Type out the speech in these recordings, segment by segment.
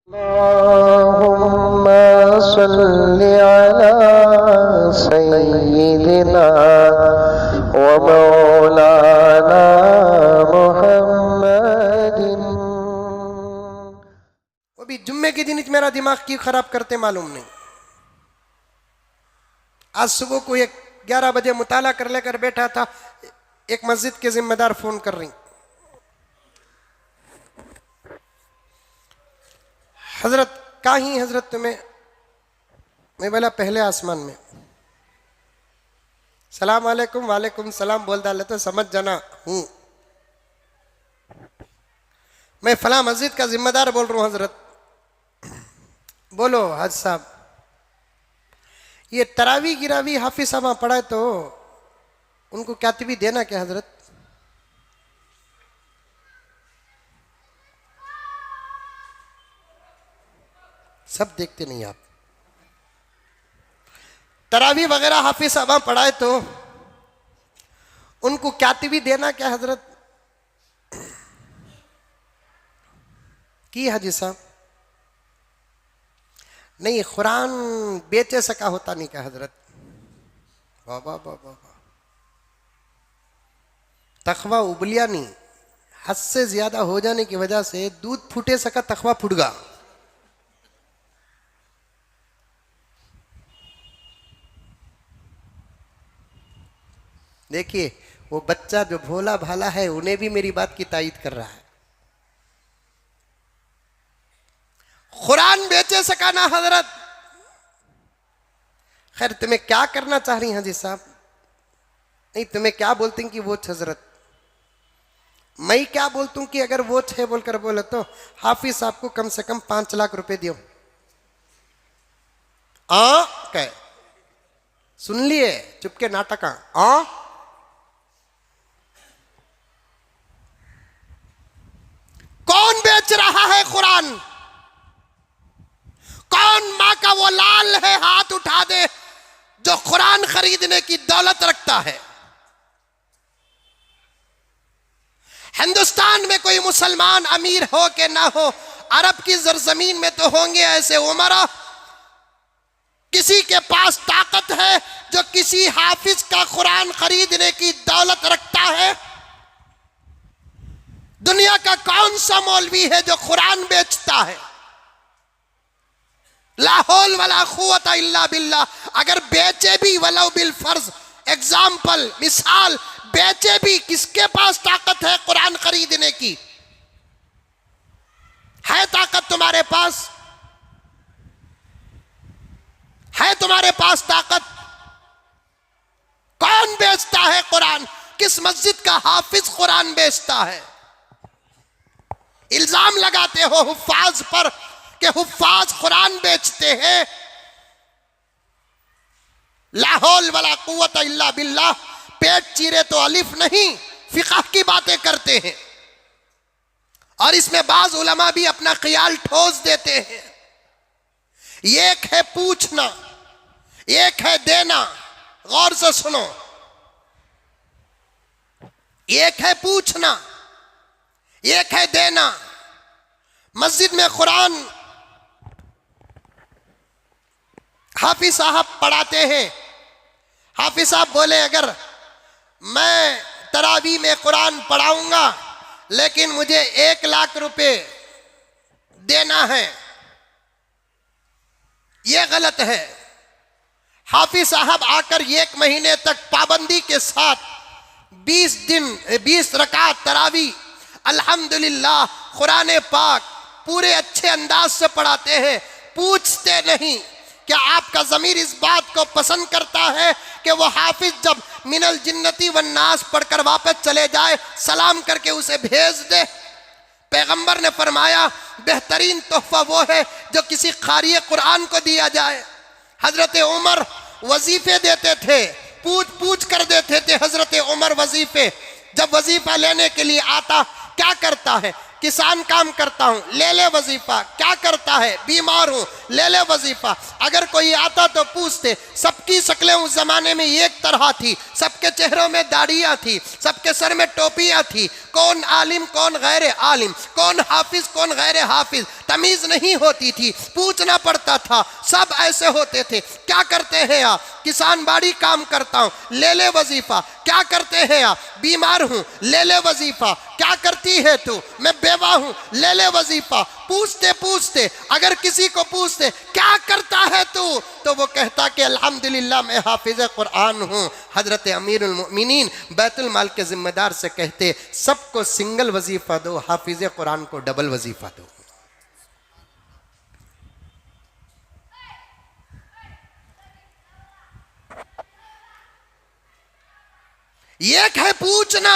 अल्लाहुम्मा सल्लि अला सय्यिदिना व मौलाना मुहम्मदिन। वो भी जुम्मे के दिन मेरा दिमाग क्यों खराब करते मालूम नहीं। आज सुबह को 11 बजे मुताला कर लेकर बैठा था, एक मस्जिद के जिम्मेदार फोन कर रही, हजरत कहीं हजरत तुम्हें। मैं बोला पहले आसमान में। सलाम वालेकुम, वालेकुम सलाम बोल डाले तो समझ जाना हूं मैं फला मस्जिद का जिम्मेदार बोल रहा हूं। हजरत बोलो हज साहब, ये तरावी गिरावी हाफिज साहब पढ़ाए तो उनको कातिबी देना क्या हजरत? सब देखते नहीं आप। तरावी वगैरह हाफिज साहब पढ़ाए तो उनको कातिबी देना क्या हजरत? की हाजी साहब नहीं, कुरान बेचे सका होता नहीं क्या हजरत? बाबा बाबा तखवा उबलिया नहीं, हद से ज्यादा हो जाने की वजह से दूध फूटे सका तखवा फुटगा। देखिए वो बच्चा जो भोला भाला है उन्हें भी मेरी बात की तायीद कर रहा है। कुरान बेचे सका ना हजरत। खैर तुम्हें क्या करना चाह रही हैं हाजी साहब? नहीं तुम्हें क्या बोलते हैं कि वो हजरत, मैं क्या बोलता हूं कि अगर वो है बोलकर बोले तो हाफिज साहब को कम से कम 5 लाख रुपए दियो। कह सुन लिए चुपके नाटक। कौन बेच रहा है कुरान? कौन मां का वो लाल है हाथ उठा दे जो कुरान खरीदने की दौलत रखता है? हिंदुस्तान में कोई मुसलमान अमीर हो के ना हो, अरब की सरजमीन में तो होंगे ऐसे उमरा। किसी के पास ताकत है जो किसी हाफिज का कुरान खरीदने की दौलत रखता है? दुनिया का कौन सा मौलवी है जो कुरान बेचता है? ला हौल वला कुव्वता इल्ला बिल्लाह। अगर बेचे भी वलाउ बिल फर्ज, एग्जाम्पल मिसाल बेचे भी, किसके पास ताकत है कुरान खरीदने की? है ताकत तुम्हारे पास? है तुम्हारे पास ताकत? कौन बेचता है कुरान? किस मस्जिद का हाफिज कुरान बेचता है? इल्जाम लगाते हो हुफ्फाज पर कि हुफ्फाज कुरान बेचते हैं। ला हौल वला कुव्वता इल्ला बिल्लाह। पेट चीरे तो अलिफ नहीं, फिक़ह की बातें करते हैं। और इसमें बाज उलमा भी अपना ख्याल ठोस देते हैं। एक है पूछना, एक है देना। गौर से सुनो, एक है पूछना, एक है देना। मस्जिद में कुरान हाफिज साहब पढ़ाते हैं। हाफिज साहब बोले अगर मैं तरावी में कुरान पढ़ाऊंगा लेकिन मुझे 1 लाख रुपए देना है, यह गलत है। हाफिज साहब आकर 1 महीने तक पाबंदी के साथ 20 दिन 20 रकात तरावी अल्हम्दुलिल्लाह कुरान पाक पूरे अच्छे अंदाज से पढ़ाते हैं। पूछते नहीं। क्या आपका ज़मीर इस बात को पसंद करता है कि वो हाफिज जब मिनल जिन्नती व नास पढ़कर वापस चले जाए, सलाम करके उसे भेज दे? पैगंबर ने फरमाया बेहतरीन तोहफा वो है जो किसी क़ारी कुरान को दिया जाए। हजरत उमर वजीफे देते थे, पूछ पूछ कर देते थे हजरत उमर वजीफे। जब वजीफा लेने के लिए आता क्या करता है? किसान काम करता हूं, ले ले वजीफा। क्या करता है? बीमार हूं, ले ले वजीफा। अगर कोई आता तो पूछते। सबकी शक्लें उस जमाने में एक तरह थी, सबके चेहरों में दाढ़ियां थी, सबके सर में टोपियां थी। कौन आलिम कौन गैर आलिम, कौन हाफिज कौन गैर हाफिज। तमीज नहीं होती थी, पूछना पड़ता था। सब ऐसे होते थे, क्या करते हैं आप? किसान बाड़ी काम करता हूं, ले ले वजीफा। क्या करते हैं आप? बीमार हूं, ले ले वजीफा। क्या करती है तू? मैं बेवा हूं, ले ले वजीफा। पूछते पूछते अगर किसी को पूछते क्या करता है तू, तो वो कहता कि अल्हम्दुलिल्लाह मैं हाफिज कुरान हूं। हजरत अमीरुल मोमिनीन बैतुल माल के जिम्मेदार से कहते सबको सिंगल वजीफा दो, हाफिज कुरान को डबल वजीफा दो। एक है पूछना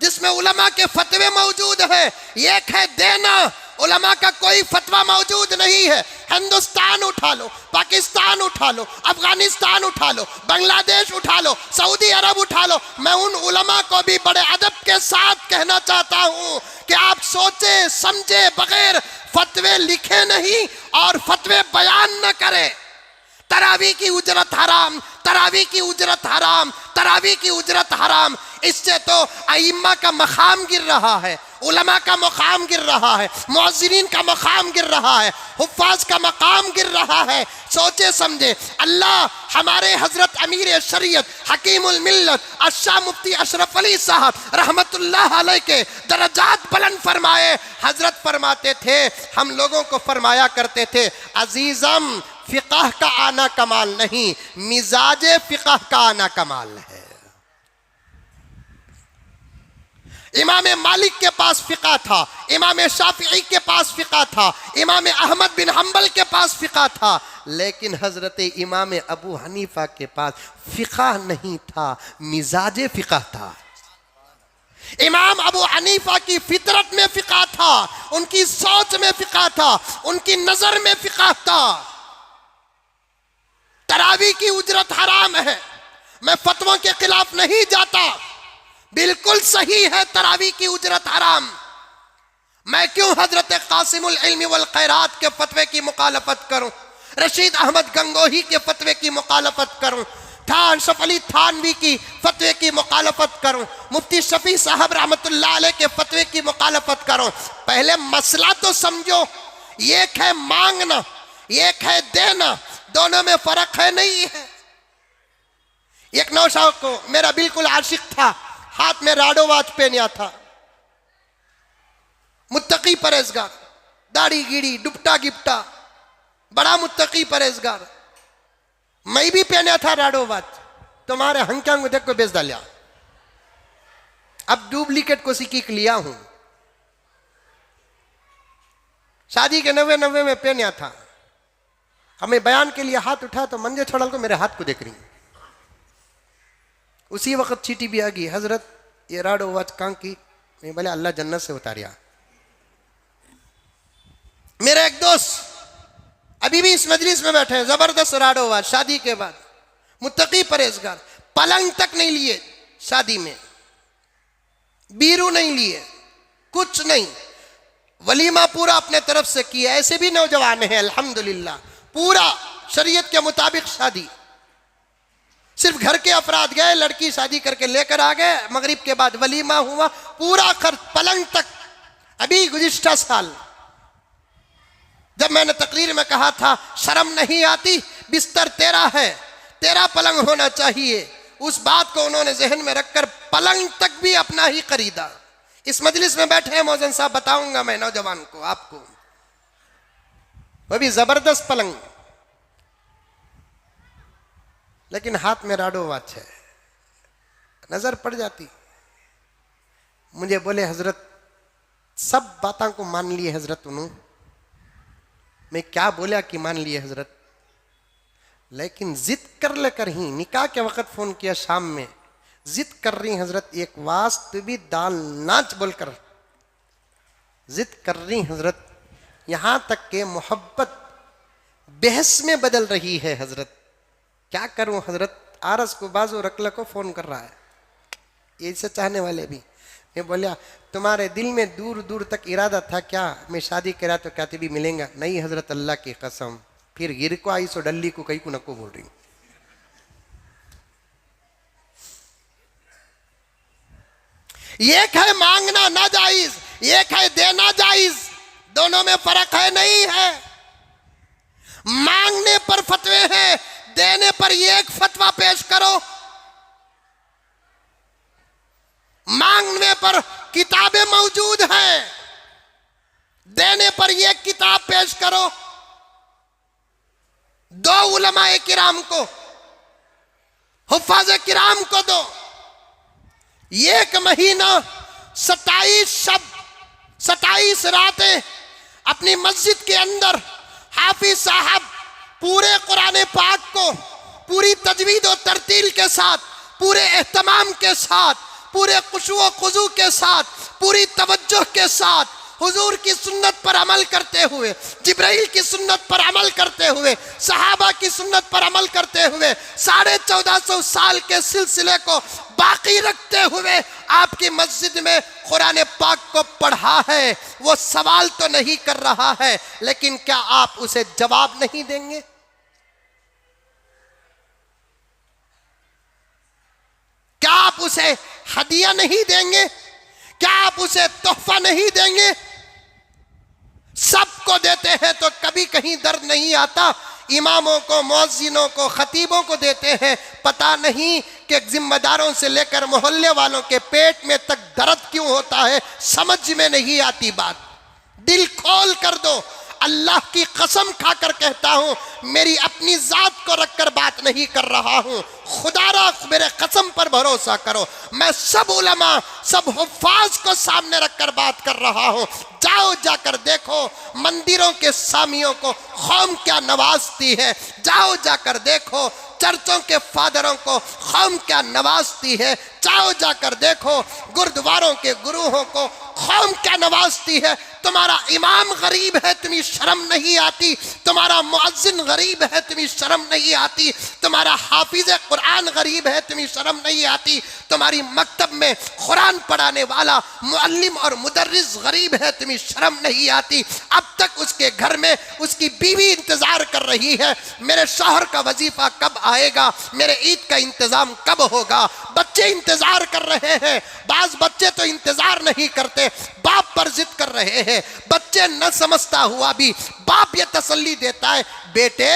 जिसमें उलमा के फतवे मौजूद है, एक है देना, उलमा का कोई फतवा मौजूद नहीं है। हिंदुस्तान उठा लो, पाकिस्तान उठा लो, अफगानिस्तान उठा लो, बांग्लादेश उठा लो, सऊदी अरब उठा लो। मैं उन उलमा को भी बड़े अदब के साथ कहना चाहता हूं कि आप सोचे समझे बगैर फतवे लिखे नहीं और फतवे बयान न करें। तरावी की उजरत हराम, तरावी की उजरत हराम, तरावी की उजरत हराम। इससे तो अइम्मा का मकाम गिर रहा है, उलमा का मकाम गिर रहा है, मुअज्जिरीन का मकाम गिर रहा है, हुफ्फाज का मकाम गिर रहा है। सोचे समझे अल्लाह हमारे हजरत अमीर शरीयत हकीमुल मिल्लत अशाह मुफ्ती अशरफ अली साहब रहमतुल्लाह अलैह के दरजात बुलंद फरमाए। हजरत फरमाते थे, हम लोगों को फरमाया करते थे, अजीजम फिक़ह का आना कमाल नहीं, मिजाजे फिक़ह का आना कमाल है। इमाम मालिक के पास फ़िक़ह था, इमाम शाफ़िई के पास फ़िक़ह था, इमाम अहमद बिन हम्बल के पास फ़िक़ह था, लेकिन हज़रत इमाम अबू हनीफ़ा के पास फ़िक़ह नहीं था, मिजाजे फ़िक़ह था। इमाम अबू हनीफ़ा की फितरत में फ़िक़ह था, उनकी सोच में फ़िक़ह था, उनकी नज़र में फ़िक़ह था। तरावी की उजरत हराम है, मैं फतवों के खिलाफ नहीं जाता, बिल्कुल सही है, तरावी की उजरत हराम। मैं क्यों हजरत कासिमुल इल्मी वल खैरात के फतवे की मुखालफत करूं, रशीद अहमद गंगोही के फतवे की मुखालफत करूं, थान अशरफ अली थानवी की फतवे की मुखालफत करूं, मुफ्ती शफी साहब रहमतुल्लाह अलैह के फतवे की मुखालफत करूं? पहले मसला तो समझो। एक है मांगना, एक है देना, दोनों में फर्क है नहीं है। एक नौशाह को मेरा बिल्कुल आशिक था, हाथ में राडो वाच पहना था, मुत्तकी परहेजगार, दाढ़ी गीड़ी, दुपट्टा गिप्टा, बड़ा मुत्तकी परहेजगार। मैं भी पहना था राडो वाच, तुम्हारे हंक्यांग में देख को बेच डालिया। अब डुप्लीकेट को सीख लिया हूं। शादी के 90 में पहना था, हमें बयान के लिए हाथ उठा तो मंजे छोड़ल को मेरे हाथ को देख रही। उसी वक्त चीटी भी आ गई, हजरत ये राडो वाच कहाँ की? मैं बोले अल्लाह जन्नत से उतारिया। मेरा एक दोस्त अभी भी इस मजलिस में बैठे हैं, जबरदस्त राडो वाच, शादी के बाद मुत्तकी परहेजगार, पलंग तक नहीं लिए शादी में, बीरू नहीं लिए, कुछ नहीं, वलीमा पूरा अपने तरफ से किया। ऐसे भी नौजवान हैं अल्हम्दुलिल्लाह, पूरा शरीयत के मुताबिक शादी। सिर्फ घर के अफराद गए, लड़की शादी करके लेकर आ गए, मगरिब के बाद वलीमा हुआ, पूरा खर्च पलंग तक। अभी गुज़िश्ता साल जब मैंने तकरीर में कहा था शर्म नहीं आती, बिस्तर तेरा है, तेरा पलंग होना चाहिए, उस बात को उन्होंने जहन में रखकर पलंग तक भी अपना ही खरीदा। इस मजलिस में बैठे हैं मौजन साहब, बताऊंगा मैं नौजवान को, आपको, वो भी जबरदस्त पलंग, लेकिन हाथ में राडो वाच है। नजर पड़ जाती। मुझे बोले हजरत सब बातों को मान लिए हजरत उन्होंने। मैं क्या बोला कि मान लिए हजरत, लेकिन जिद कर लेकर ही निकाह के वक्त फोन किया शाम में, जिद कर रही हजरत, एक वास्तविक दाल नाच बोलकर जिद कर रही हजरत, यहां तक के मोहब्बत बहस में बदल रही है हजरत। क्या करूं हजरत, आरस को बाजू रखला को फोन कर रहा है, ये से चाहने वाले भी। मैं बोलिया तुम्हारे दिल में दूर दूर तक इरादा था क्या मैं शादी करा तो क्या भी मिलेगा? नहीं हजरत, अल्लाह की कसम। फिर गिर को आई सो डल्ली को कहीं को नको बोल रही। एक है मांगना ना जायज, एक है देना जायज। दोनों में फर्क है? नहीं है। मांगने पर फतवे हैं, देने पर ये एक फतवा पेश करो। मांगने पर किताबें मौजूद हैं, देने पर ये किताब पेश करो। दो उलमाए किराम को, हुफ्फाज़ किराम को दो। एक महीना 27 शब 27 रातें अपनी मस्जिद के अंदर हाफिज साहब पूरे कुरान पाक को पूरी तजवीद और तरतील के साथ, पूरे एहतमाम के साथ, पूरे खुशू व खुजू के साथ, पूरी तवज्जो के साथ हुजूर की सुन्नत पर अमल करते हुए, जिब्राइल की सुन्नत पर अमल करते हुए, सहाबा की सुन्नत पर अमल करते हुए 1450 साल के सिलसिले को बाकी रखते हुए आपकी मस्जिद में कुरान पाक को पढ़ा है। वो सवाल तो नहीं कर रहा है, लेकिन क्या आप उसे जवाब नहीं देंगे? क्या आप उसे हदिया नहीं देंगे? क्या आप उसे तोहफा नहीं देंगे? सबको देते हैं तो कभी कहीं दर्द नहीं आता। इमामों को, मुअज्जिनों को, खतीबों को देते हैं, पता नहीं कि जिम्मेदारों से लेकर मोहल्ले वालों के पेट में तक दर्द क्यों होता है, समझ में नहीं आती बात। दिल खोल कर दो। अल्लाह की कसम खाकर कहता हूं, मेरी अपनी जात को रखकर बात नहीं कर रहा हूं, खुदारा मेरे कसम पर भरोसा करो, मैं सब उलमा, सब हुफ्फाज को सामने रखकर बात कर रहा हूं। जाओ, जाकर देखो मंदिरों के सामियों को कौम क्या नवाजती है। जाओ, जाकर देखो चर्चों के फादरों को कौम क्या नवाजती है। जाओ, जाकर देखो गुरुद्वारों के गुरुओं को कौम क्या नवाजती है। तुम्हारा इमाम गरीब है, तुम्हें शर्म नहीं आती। तुम्हारा मुअज्जिन गरीब है, तुम्हें शर्म नहीं आती। तुम्हारा हाफिज कुरान गरीब है, तुम्हें शर्म नहीं आती। तुम्हारी मकतब में कुरान पढ़ाने वाला मुअल्लिम और मुदर्रिस गरीब है, तुम्हें शर्म नहीं आती। अब तक उसके घर में उसकी बीवी इंतजार कर रही है, मेरे शौहर का वजीफा कब आएगा, मेरे ईद का इंतजाम कब होगा। बच्चे इंतजार कर रहे हैं। बाज बच्चे तो इंतजार नहीं करते, बाप पर जिद कर रहे हैं। बच्चे न समझता हुआ भी बाप ये तसल्ली देता है, बेटे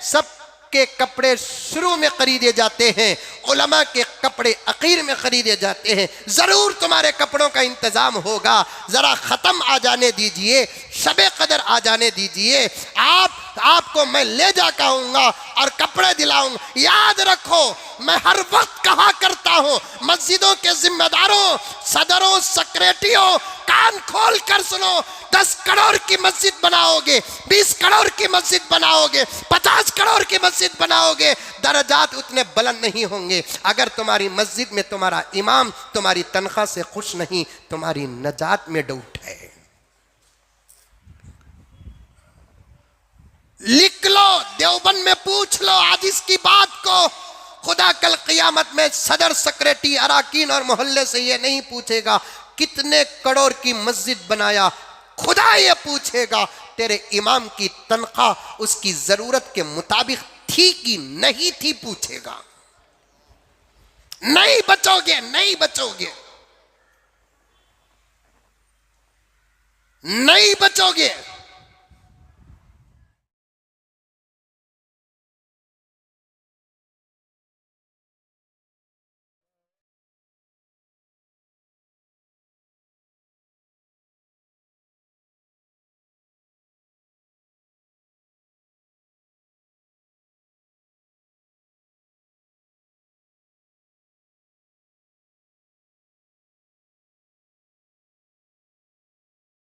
सब के कपड़े शुरू में खरीदे जाते हैं, उलमा के कपड़े आखिर में खरीदे जाते हैं। जरूर तुम्हारे कपड़ों का इंतजाम होगा, जरा खत्म आ जाने दीजिए, शबे कदर आ जाने दीजिए। आपको मैं ले जा कहूंगा और कपड़े दिलाऊंगा। याद रखो, मैं हर वक्त कहा करता हूं, मस्जिदों के जिम्मेदारों, सदरों, सेक्रेटरियों, कान खोल कर सुनो। 10 करोड़ की मस्जिद बनाओगे, 20 करोड़ की मस्जिद बनाओगे, 50 करोड़ की मस्जिद बनाओगे, दर्जात उतने बुलंद नहीं होंगे अगर तुम्हारी मस्जिद में तुम्हारा इमाम तुम्हारी तनख्वाह से खुश नहीं, तुम्हारी नजात में डाउट है। लिख लो, देवबंद में पूछ लो आज इसकी बात को। खुदा कल क़यामत में सदर, सेक्रेटरी, अराकीन और मोहल्ले से ये नहीं पूछेगा कितने करोड़ की मस्जिद बनाया, खुदा ये पूछेगा तेरे इमाम की तनख्वाह उसकी जरूरत के मुताबिक थी कि नहीं थी, पूछेगा। नहीं बचोगे, नहीं बचोगे, नहीं बचोगे।